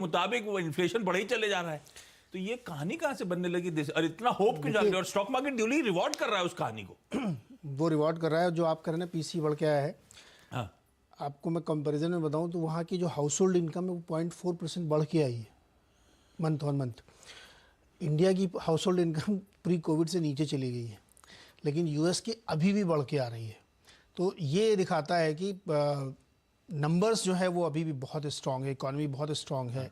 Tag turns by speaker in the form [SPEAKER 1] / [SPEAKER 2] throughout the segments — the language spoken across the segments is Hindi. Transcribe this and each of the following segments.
[SPEAKER 1] मुताबिक वो इन्फ्लेशन बढ़े ही चले जा रहा है। तो ये कहानी कहां से बनने लगी देश, और इतना होप क्यों जाग रहा है, और स्टॉक मार्केट ड्यूली रिवॉर्ड कर रहा है उस कहानी को।
[SPEAKER 2] वो रिवॉर्ड कर रहा है जो आप कर रहे हैं, पीसी बढ़ के आया है।
[SPEAKER 1] हाँ।
[SPEAKER 2] आपको मैं कंपैरिजन में बताऊं तो वहाँ की जो हाउस होल्ड इनकम है वो 0.4% बढ़ के आई है मंथ ऑन मंथ। इंडिया की house hold income pre Covid से नीचे चली गई है, लेकिन यूएस की अभी भी बढ़ के आ रही है। तो ये दिखाता है कि नंबर्स जो है वो अभी भी बहुत स्ट्रांग है, इकॉनमी बहुत स्ट्रांग है।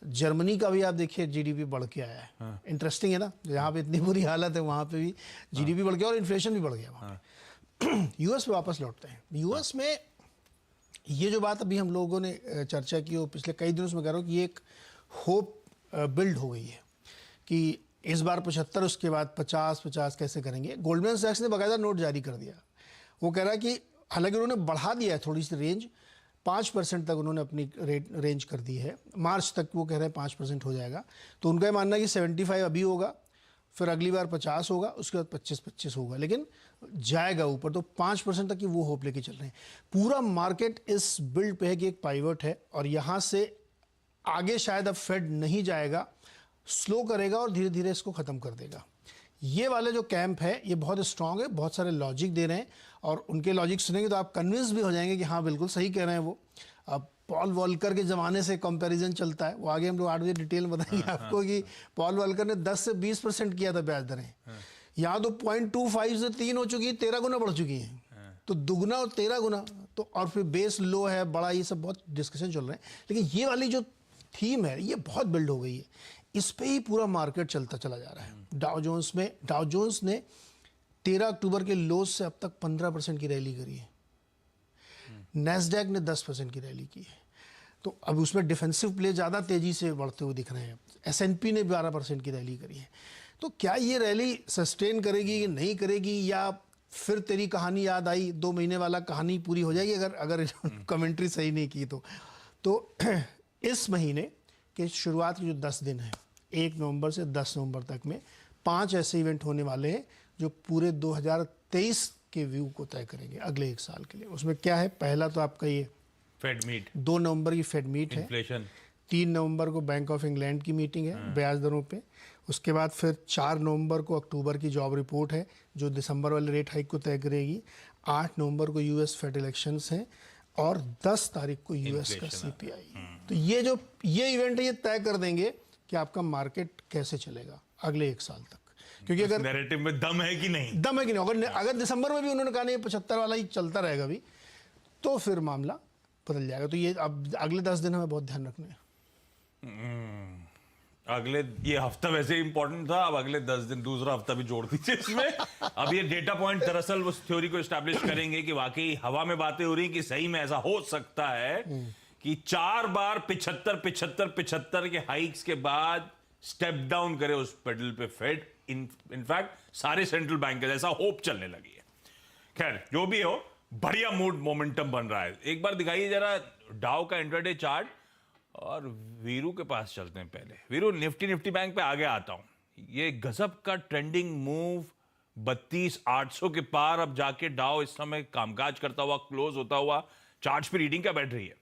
[SPEAKER 2] जर्मनी का भी आप देखिए जीडीपी बढ़ के आया है। इंटरेस्टिंग है ना, जहाँ पे इतनी बुरी हालत है वहाँ पे भी जीडीपी बढ़ गया और इन्फ्लेशन भी बढ़ गया वहाँ पे। यूएस पे वापस लौटते हैं। यूएस में ये जो बात अभी हम लोगों ने चर्चा की और पिछले कई दिनों से मैं कह रहा हूँ कि एक होप बिल्ड हो गई है कि इस बार 75, उसके बाद 50 कैसे करेंगे। गोल्डमैन सैक्स ने बाकायदा नोट जारी कर दिया। वो कह रहा है कि हालांकि उन्होंने बढ़ा दिया है थोड़ी सी रेंज, 5% तक उन्होंने अपनी रेंज कर दी है। मार्च तक वो कह रहे हैं 5% हो जाएगा। तो उनका ये मानना है कि 75 अभी होगा, फिर अगली बार 50 होगा, उसके बाद 25 होगा, लेकिन जाएगा ऊपर। तो 5% तक की वो होप लेके चल रहे हैं। पूरा मार्केट इस बिल्ड पे है कि एक पाइवट है और यहाँ से आगे शायद अब फेड नहीं जाएगा, स्लो करेगा और धीरे धीरे इसको ख़त्म कर देगा। ये वाले जो कैंप है ये बहुत स्ट्रांग है, बहुत सारे लॉजिक दे रहे हैं और उनके लॉजिक सुनेंगे तो आप कन्विंस भी हो जाएंगे कि हाँ बिल्कुल सही कह रहे हैं वो। अब पॉल वॉल्कर के ज़माने से कंपैरिजन चलता है, वो आगे हम लोग 8 बजे डिटेल में बताएंगे आपको कि पॉल वॉल्कर ने 10 से 20% किया था ब्याज दरें। यहाँ तो 0.25 से 3 हो चुकी है, 13 गुना बढ़ चुकी हैं। तो दुगना और 13 गुना। तो और फिर बेस लो है, बड़ा, ये सब बहुत डिस्कशन चल रहे हैं। लेकिन ये वाली जो थीम है ये बहुत बिल्ड हो गई है, इस पे ही पूरा मार्केट चलता चला जा रहा है। डाउ जोन्स ने 13 अक्टूबर के लोज से अब तक 15% की रैली करी है। नैस्डैक ने 10% की रैली की है। तो अब उसमें डिफेंसिव प्ले ज़्यादा तेज़ी से बढ़ते हुए दिख रहे हैं। S&P ने 12% की रैली करी है। तो क्या ये रैली सस्टेन करेगी कि नहीं करेगी, या फिर तेरी कहानी याद आई 2 महीने वाला कहानी पूरी हो जाएगी अगर कमेंट्री सही नहीं की तो इस महीने के शुरुआत के जो 10 दिन हैं, 1 नवंबर से 10 नवंबर तक में 5 ऐसे इवेंट होने वाले हैं जो पूरे 2023 के व्यू को तय करेंगे अगले 1 साल के लिए। उसमें क्या है, पहला तो आपका ये
[SPEAKER 1] फेड मीट,
[SPEAKER 2] 2 नवंबर की फेड मीट है।
[SPEAKER 1] इन्फ्लेशन
[SPEAKER 2] 3 नवंबर को बैंक ऑफ इंग्लैंड की मीटिंग है ब्याज दरों पे। उसके बाद फिर 4 नवंबर को अक्टूबर की जॉब रिपोर्ट है जो दिसंबर वाले रेट हाइक को तय करेगी। 8 नवंबर को यूएस फेड इलेक्शंस हैं और 10 तारीख को यूएस का CPI। तो ये इवेंट है, ये तय कर देंगे कि आपका मार्केट कैसे चलेगा अगले 1 साल तक। क्योंकि अगर
[SPEAKER 1] नैरेटिव में दम है कि नहीं,
[SPEAKER 2] अगर दिसंबर में भी उन्होंने कहा नहीं 75 वाला ही चलता रहेगा भी, तो फिर मामला बदल जाएगा। तो ये अब अगले 10 दिन हमें बहुत ध्यान रखना है।
[SPEAKER 1] अगले, ये हफ्ता वैसे इंपॉर्टेंट था, अब अगले 10 दिन दूसरा हफ्ता भी जोड़ दीजिए इसमें। अब ये डेटा पॉइंट दरअसल उस थ्योरी को एस्टैब्लिश करेंगे कि वाकई हवा में बातें हो रही कि सही में ऐसा हो सकता है कि 4 बार 75 के हाइक्स के बाद स्टेप डाउन करे उस पेडल पे फेड। इनफैक्ट सारे सेंट्रल बैंक ऐसा होप चलने लगी है। खैर जो भी हो, बढ़िया मूड मोमेंटम बन रहा है। एक बार दिखाइए जरा डाउ का इंट्राडे चार्ट, और वीरू के पास चलते हैं पहले। वीरू, निफ्टी बैंक पे आगे आता हूं। ये गजब का ट्रेंडिंग मूव 32,800 के पार अब जाके डाउ इस समय कामकाज करता हुआ, क्लोज होता हुआ, चार्ट्स पे रीडिंग क्या बैठ रही है?